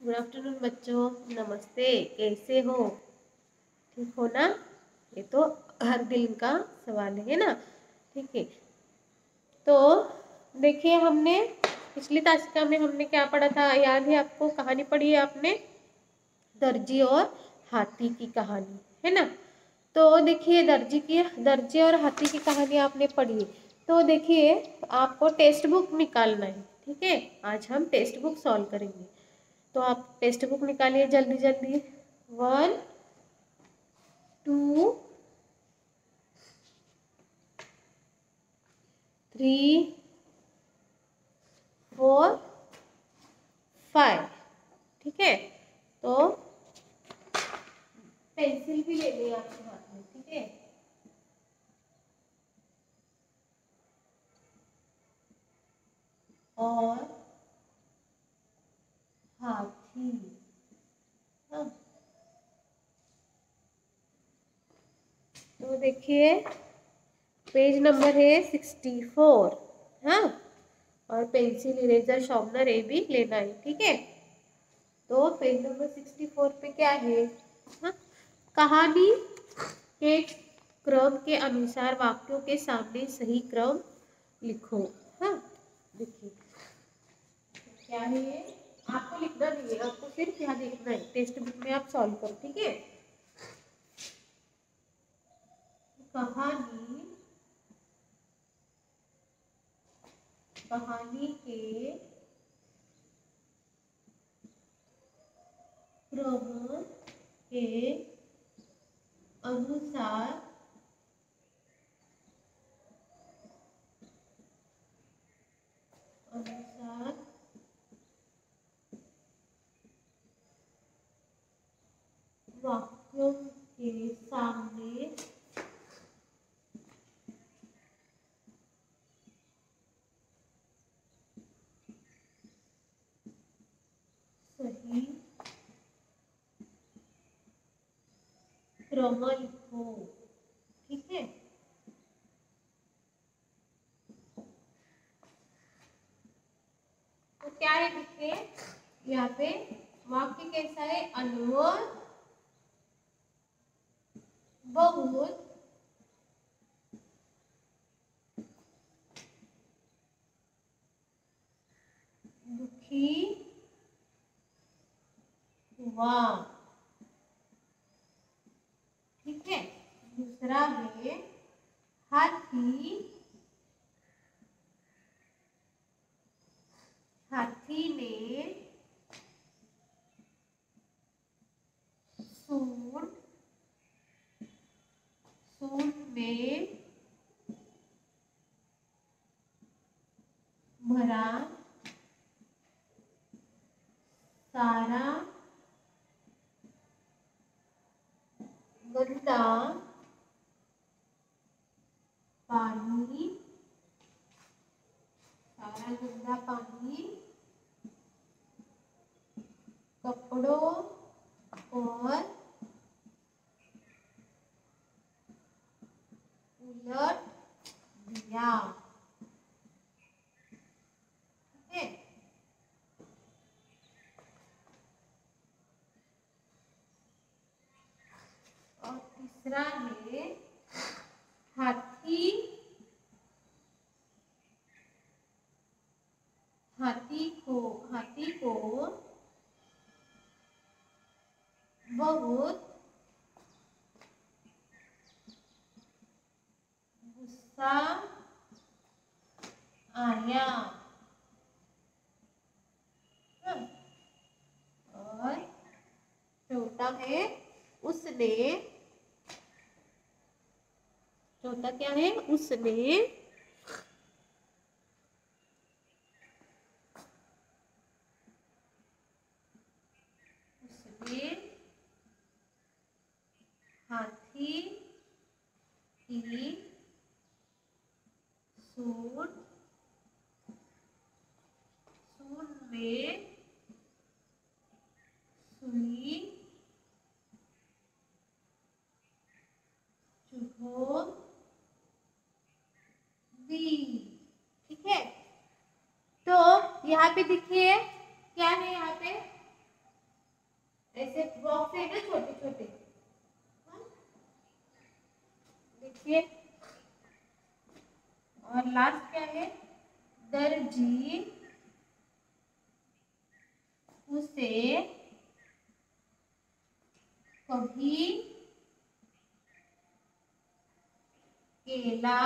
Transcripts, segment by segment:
Good afternoon बच्चों, नमस्ते। कैसे हो? ठीक हो ना? ये तो हर दिन का सवाल है ना? ठीक है। तो देखिए, हमने पिछली तासिका में हमने क्या पढ़ा था, याद है आपको? कहानी पढ़ी है आपने, दर्जी और हाथी की कहानी, है ना? तो देखिए, दर्जी और हाथी की कहानी आपने पढ़ी। तो देखिए, आपको टेक्स्ट बुक निकालना है। ठीक है, आज हम टेक्स्ट बुक सॉल्व करेंगे। तो आप टेक्स्ट बुक निकालिए जल्दी जल्दी। 1, 2, 3, 4, 5। ठीक है, तो पेंसिल भी ले लें आपके हाथ में। ठीक है, और हाथी। हाँ, तो देखिए, पेज नंबर है 64। हाँ, और पेंसिल, इरेजर, शार्पनर ये भी लेना है। ठीक है, तो पेज नंबर 64 पे क्या है? हाँ, कहानी के क्रम के अनुसार वाक्यों के सामने सही क्रम लिखो। हाँ, देखिए क्या है ये? आपको लिखना नहीं है, आपको सिर्फ यहाँ देखना है। टेक्स्ट बुक में आप सॉल्व करो। ठीक है, कहानी कहानी के क्रम के अनुसार वाक्यों के सामने सही क्रम लिखो। ठीक है, तो क्या है? देखिए यहाँ पे वाक्य कैसा है? अनवर बहुत दुखी हुआ। ठीक है, दूसरा है हाथी हाथी ने सूंड में भरा सारा गंदा पानी कपड़ों और उलट दिया। ठीक है, और तीसरा है हाथी हाथी को बहुत गुस्सा आया। हाँ, और चौथा है उसने चौथा क्या है? उसने हाथी की सूंड में सुई चुभो दी। ठीक है, तो यहाँ पे देखिए क्या है? यहाँ पे ऐसे बॉक्स है ना छोटे छोटे। देखिए, और लास्ट क्या है, दर्जी उसे कभी केला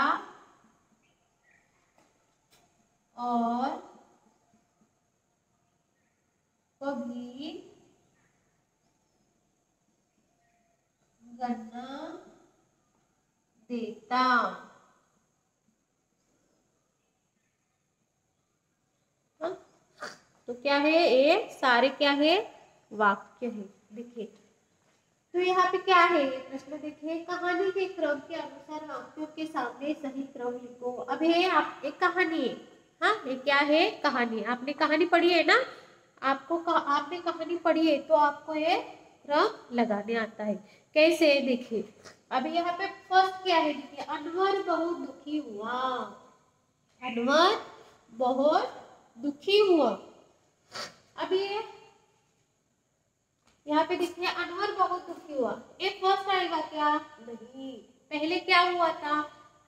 और कभी गन्ना देता। हाँ? तो क्या है, ये सारे क्या है, वाक्य है। देखिए, तो यहाँ पे क्या है ये प्रश्न, देखिए, कहानी के क्रम के अनुसार वाक्यों के सामने सही क्रम लिखो। अब ये आप एक कहानी है, हाँ, ये क्या है, कहानी। आपने कहानी पढ़ी है ना, आपने कहानी पढ़ी है तो आपको ये क्रम लगाने आता है। कैसे, देखिए, अभी यहाँ पे फर्स्ट क्या है, देखिए, अनवर बहुत दुखी हुआ। अनवर बहुत दुखी हुआ। अब ये यहाँ पे देखिए, अनवर बहुत दुखी हुआ, ये फर्स्ट आएगा क्या, नहीं, पहले क्या हुआ था,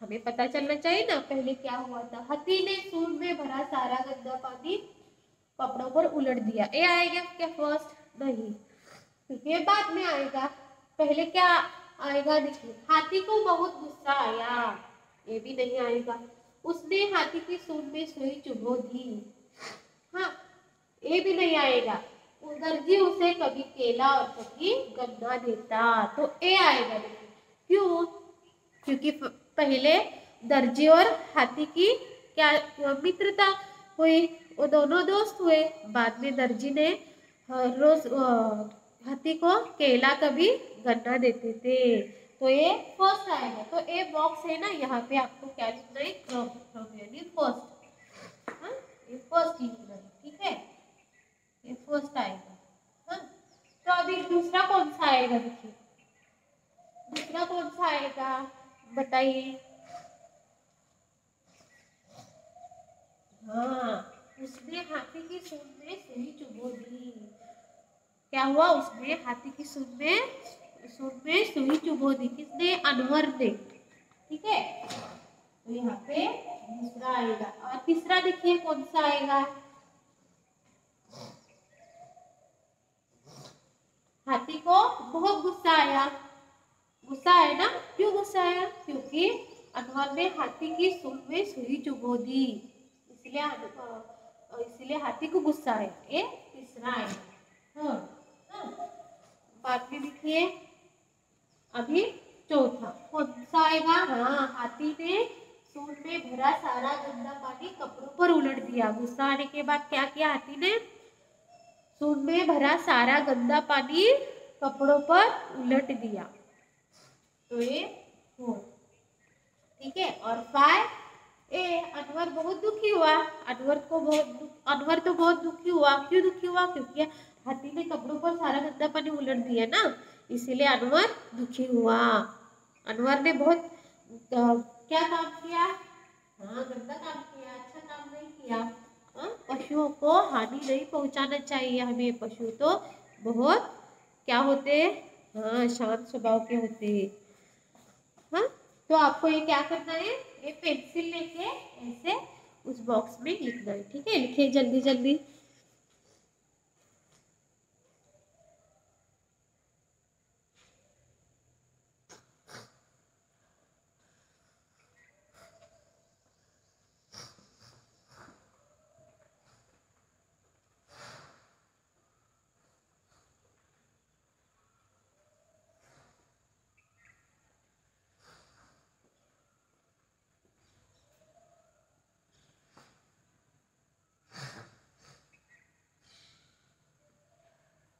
हमें पता चलना चाहिए ना, पहले क्या हुआ था। हाथी ने सूंड में भरा सारा गंदा पानी कपड़ों पर उलट दिया, ये आएगा क्या फर्स्ट, नहीं, ये बाद में आएगा। पहले क्या आएगा, देखिए, हाथी को बहुत गुस्सा आया, ये भी नहीं आएगा। उसने हाथी की सूंड में सुई चुभो दी, हाँ, ये भी नहीं आएगा। दर्जी उसे कभी केला और कभी गन्ना देता, तो ए आएगा। देखिए, क्यों, क्योंकि पहले दर्जी और हाथी की क्या मित्रता हुई, वो दोनों दोस्त हुए। बाद में दर्जी ने हर रोज हाथी को केला कभी गन्ना देते थे, तो ये फर्स्ट आएगा। तो ए बॉक्स है ना, यहाँ पे आपको क्या लिखना है, क्रम, क्रम यानी फर्स्ट, हाँ, ये फर्स्ट लिखना है, ठीक है, ये फर्स्ट आएगा। हाँ, तो अभी दूसरा कौन सा आएगा, देखिए, दूसरा कौन सा आएगा, बताइए। हाँ, उसने हाथी की सूंड में सुई चुभो दी। क्या हुआ, उसने हाथी की सूंड में सुई चुभो दी, किसने, अनवर ने, ठीक है, तो यहाँ पे दूसरा आएगा। और तीसरा देखिए कौन सा आएगा, हाथी को बहुत गुस्सा आया, गुस्सा है ना, क्यों गुस्सा आया, क्योंकि अनवर ने हाथी की सूंड में सुई चुभो दी, इसलिए हाथी को गुस्सा आया, ये तीसरा आएगा। हाँ, हाँ। बाद में देखिए, अभी चौथा कौन सा आएगा, हाँ, हाथी ने सूंड में भरा सारा गंदा पानी कपड़ों पर उलट दिया। गुस्सा आने के बाद क्या किया हाथी ने, सूंड में भरा सारा गंदा पानी कपड़ों पर उलट दिया, तो ये फोर, ठीक है। और फाइव, ए अनवर बहुत दुखी हुआ, अनवर तो बहुत दुखी हुआ, क्यों दुखी हुआ, क्योंकि हाथी ने कपड़ों पर सारा गंदा पानी उलट दिया ना, इसीलिए अनवर दुखी हुआ। अनवर ने बहुत क्या काम किया, हाँ, गंदा काम किया, अच्छा काम नहीं किया। हाँ? पशुओं को हानि नहीं पहुंचाना चाहिए हमें, पशु तो बहुत क्या होते हैं, हाँ, शांत स्वभाव के होते हैं। हाँ, तो आपको ये क्या करना है, ये पेंसिल लेके ऐसे उस बॉक्स में लिखना है, ठीक है, लिखिए जल्दी जल्दी।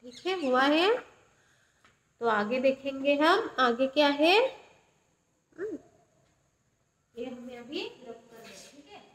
ठीक है, हुआ है, तो आगे देखेंगे हम, आगे क्या है, ये हमें अभी रब करना है, ठीक है।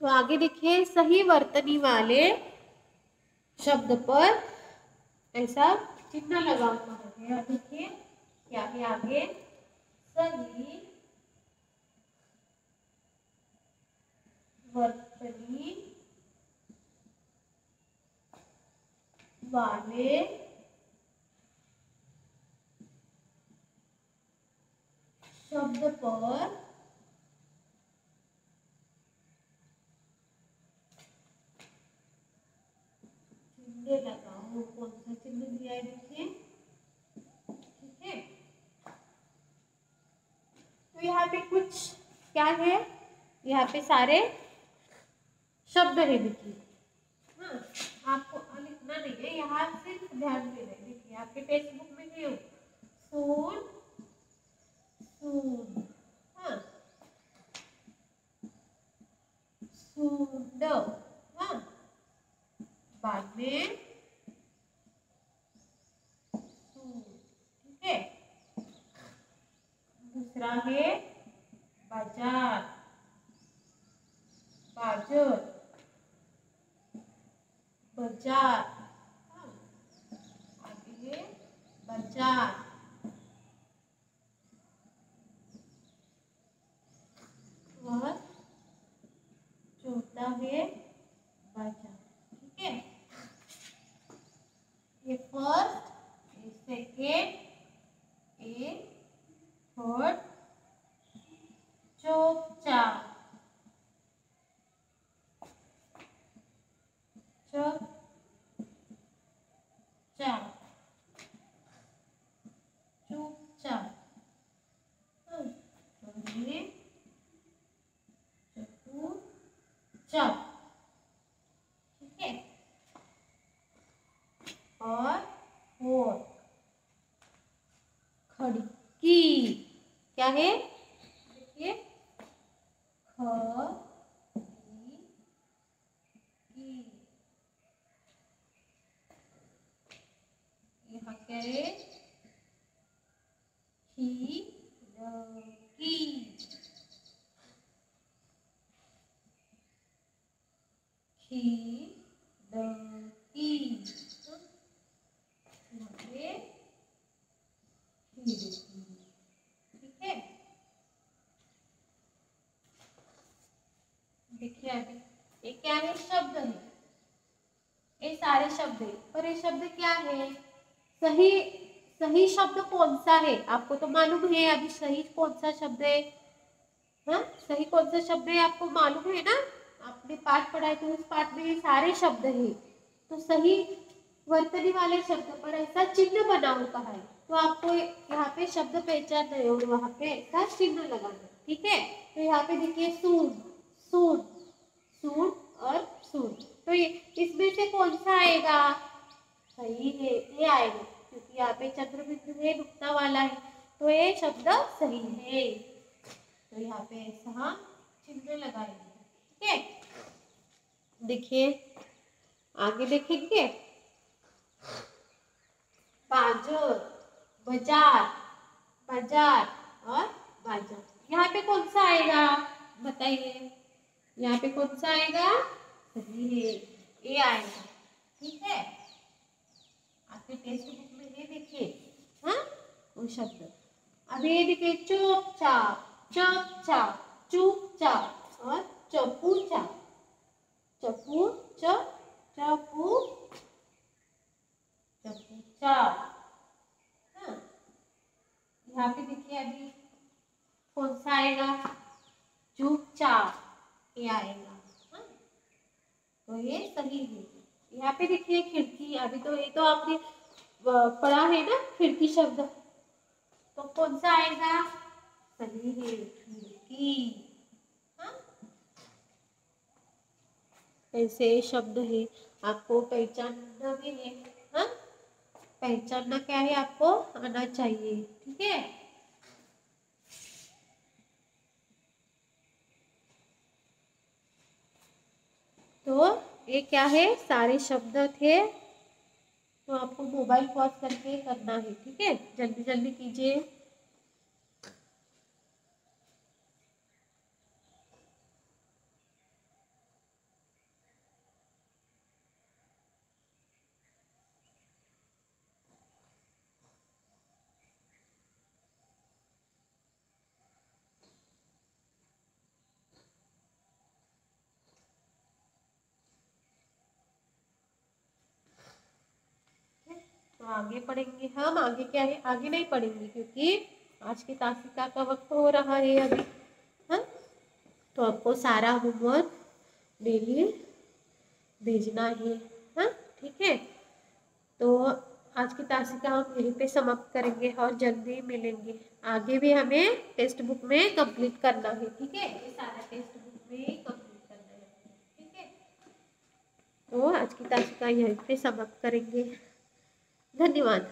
तो आगे देखिए, सही वर्तनी वाले शब्द पर ऐसा चिन्ह लगा हुआ है। यहाँ देखिए क्या है आगे, सही वर्तनी वाले शब्द पर चिन्ह लगाओ। कौन सा चिन्ह दिया है देखिए, ठीक है। तो यहाँ पे कुछ क्या है, यहाँ पे सारे शब्द है देखिए। हाँ, आपको लिखना नहीं है, यहाँ सिर्फ ध्यान देना है। देखिए आपके टेक्स्ट बुक में है सून, सून, हाँ, सूंड, हाँ, बाद में सून, ठीक है। दूसरा है बाजार, बाजार, बाजार, हाँ, आगे है बाजार, और चौथा है बाजार, ठीक है। ये फर्स्ट, ये सेकेंड, ये थर्ड, चुपचाप, चुपचाप, चुपचाप, ये चुपचाप, ठीक है। और फोर, खिड़की, क्या है देखिए, खिड़की, यहाँ क्या है, खिड़की, खिड़की, ठीक है। देखिए अभी ये क्या है, शब्द है, ये सारे शब्द है, पर ये शब्द क्या है, सही सही शब्द कौन सा है आपको तो मालूम है। अभी सही कौन सा शब्द है, हाँ, सही कौन सा शब्द है आपको मालूम है ना, आपने पाठ पढ़ा है तो उस पाठ में ये सारे शब्द है। तो सही वर्तनी वाले शब्द पर ऐसा चिन्ह बना होता है, तो आपको यहाँ पे शब्द पहचानना है और वहां पे ऐसा चिन्ह लगाना, ठीक है। तो यहाँ पे देखिए सून, सून, सून और सून, तो ये इसमें से कौन सा आएगा, सही है ये आएगा, क्योंकि यहाँ पे चंद्र बिंदु है, नुक्ता वाला है, तो ये शब्द सही है। तो यहाँ पे ऐसा चिन्ह लगाएंगे, ठीक है। देखिए आगे देखेंगे, बाजार, बाजार, बाजार और बाजार, यहाँ पे कौन सा आएगा बताइए, यहाँ पे कौन सा आएगा, सही है ये आएगा, ठीक है। आपके टेक्स्ट बुक में ये देखिए, हाँ, वो शब्द। अब ये देखिए, चुपचाप, चुपचाप, चुपचाप और चपूचाप, चपू चप, चपू चपूचाप, हाँ। यहाँ पे देखिए अभी कौन सा आएगा, चुपचाप ये आएगा, हाँ? तो ये सही है। यहाँ पे देखिए खिड़की, अभी तो ये तो आपने पढ़ा है ना खिड़की शब्द, तो कौन सा आएगा, सही है खिड़की, हाँ। ऐसे शब्द है, आपको पहचानना भी है, हाँ, पहचानना क्या है आपको आना चाहिए, ठीक है। तो ये क्या है, सारे शब्द थे, तो आपको मोबाइल पॉज करके करना है, ठीक है, जल्दी जल्दी कीजिए। आगे पढ़ेंगे हम। आगे क्या है, आगे नहीं पढ़ेंगे क्योंकि आज की तासिका का वक्त हो रहा है अभी। हाँ, तो आपको सारा होमवर्क डेली भेजना है। हाँ, ठीक है। तो आज की तासिका हम यहीं पे समाप्त करेंगे और जल्दी मिलेंगे। आगे भी हमें टेक्स्ट बुक में कंप्लीट करना है, ठीक है। ये सारा टेक्स्ट बुक में कंप्लीट करना है, ठीक है। तो आज की तासिका यहीं पे समाप्त करेंगे। धन्यवाद।